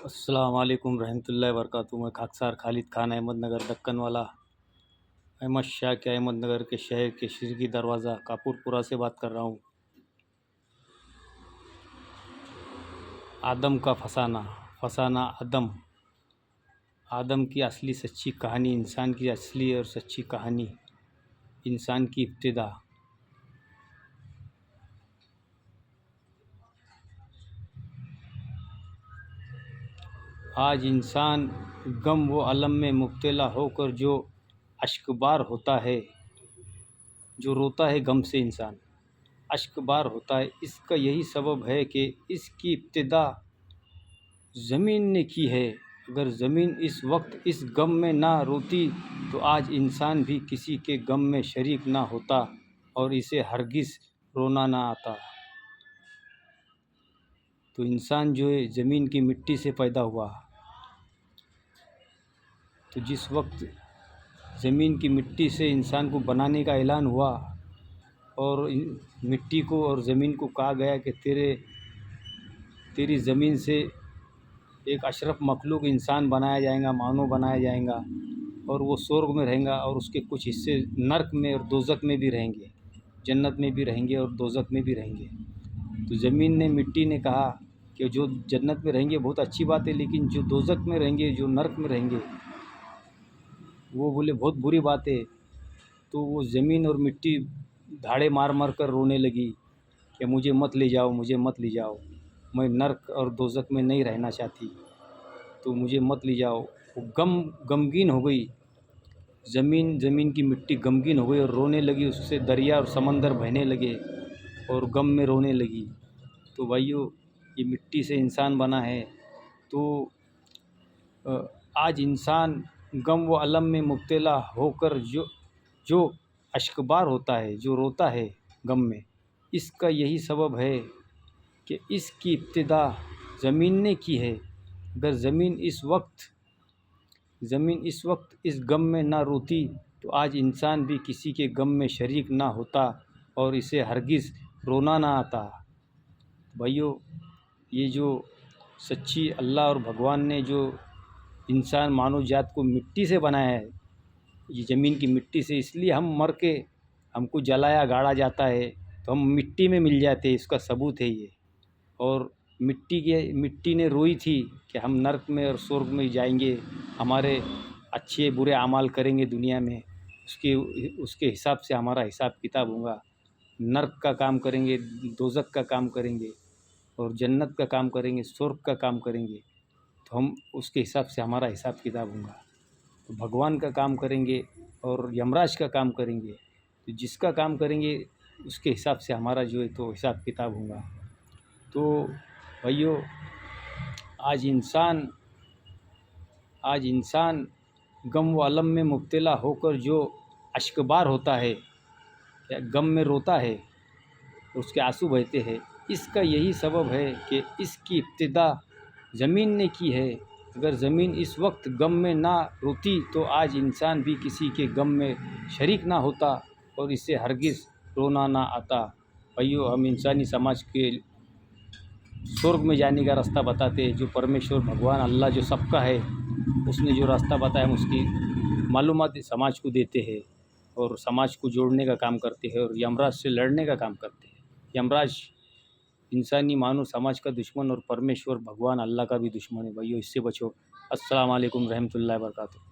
अस्सलाम वालेकुम रहमतुल्लाहि वबरकातुहू। मैं खाकसार खालिद खान अहमदनगर दक्कन वाला अहमद शाह के अहमदनगर के शहर के शिरकी दरवाज़ा कापुरपुरा से बात कर रहा हूँ। आदम का फसाना फसाना आदम आदम की असली सच्ची कहानी, इंसान की असली और सच्ची कहानी, इंसान की इब्तिदा। आज इंसान गम व अलम में मुब्तला होकर जो अश्कबार होता है, जो रोता है गम से इंसान अश्कबार होता है, इसका यही सबब है कि इसकी इब्तिदा ज़मीन ने की है। अगर ज़मीन इस वक्त इस गम में ना रोती तो आज इंसान भी किसी के गम में शरीक ना होता और इसे हरगिज़ रोना ना आता। तो इंसान जो है ज़मीन की मिट्टी से पैदा हुआ, तो जिस वक्त ज़मीन की मिट्टी से इंसान को बनाने का ऐलान हुआ और मिट्टी को और ज़मीन को कहा गया कि तेरी ज़मीन से एक अशरफ मखलूक इंसान बनाया जाएगा, मानव बनाया जाएगा और वो स्वर्ग में रहेगा और उसके कुछ हिस्से नर्क में और दोज़ख में भी रहेंगे, जन्नत में भी रहेंगे और दोज़ख में भी रहेंगे। तो ज़मीन ने, मिट्टी ने कहा कि जो जन्नत में रहेंगे बहुत अच्छी बात है, लेकिन जो दोज़ख में रहेंगे, जो नर्क में रहेंगे, वो बोले बहुत बुरी बात है। तो वो ज़मीन और मिट्टी धाड़े मार मार कर रोने लगी कि मुझे मत ले जाओ, मुझे मत ले जाओ, मैं नर्क और दोज़ख में नहीं रहना चाहती, तो मुझे मत ले जाओ। वो गमगीन हो गई ज़मीन की मिट्टी गमगीन हो गई और रोने लगी, उससे दरिया और समंदर बहने लगे और गम में रोने लगी। तो भाइयों, ये मिट्टी से इंसान बना है। तो आज इंसान गम व अलम में मुब्तला होकर जो जो अश्कबार होता है, जो रोता है गम में, इसका यही सबब है कि इसकी इब्तिदा ज़मीन ने की है। अगर ज़मीन इस वक्त इस गम में ना रोती तो आज इंसान भी किसी के गम में शरीक ना होता और इसे हरगिज़ रोना ना आता। भाइयों, ये जो सच्ची अल्लाह और भगवान ने जो इंसान मानव जात को मिट्टी से बनाया है, ये ज़मीन की मिट्टी से, इसलिए हम मर के हमको जलाया गाड़ा जाता है तो हम मिट्टी में मिल जाते हैं, इसका सबूत है ये। और मिट्टी ने रोई थी कि हम नर्क में और स्वर्ग में जाएंगे, हमारे अच्छे बुरे अमाल करेंगे दुनिया में, उसके हिसाब से हमारा हिसाब किताब होगा। नर्क का काम करेंगे, दोज़ख का काम करेंगे और जन्नत का काम करेंगे, स्वर्ग का काम करेंगे, तो हम उसके हिसाब से हमारा हिसाब किताब होगा। तो भगवान का काम करेंगे और यमराज का काम करेंगे, तो जिसका काम करेंगे उसके हिसाब से हमारा जो है तो हिसाब किताब होगा। तो भाइयों, आज इंसान गम व अलम में मुब्तला होकर जो अश्कबार होता है, या गम में रोता है, उसके आंसू बहते हैं, इसका यही सबब है कि इसकी इब्तिदा ज़मीन ने की है। अगर ज़मीन इस वक्त गम में ना रोती तो आज इंसान भी किसी के गम में शरीक ना होता और इसे हरगिज़ रोना ना आता। भाइयों, हम इंसानी समाज के स्वर्ग में जाने का रास्ता बताते हैं। जो परमेश्वर भगवान अल्लाह जो सबका है, उसने जो रास्ता बताया हम उसकी मालूमात समाज को देते हैं और समाज को जोड़ने का काम करते हैं और यमराज से लड़ने का काम करते हैं। यमराज इंसानी मानव समाज का दुश्मन और परमेश्वर भगवान अल्लाह का भी दुश्मन है। भाइयों, इससे बचो। अस्सलाम वालेकुम रहमतुल्लाहि व बरकातुहू।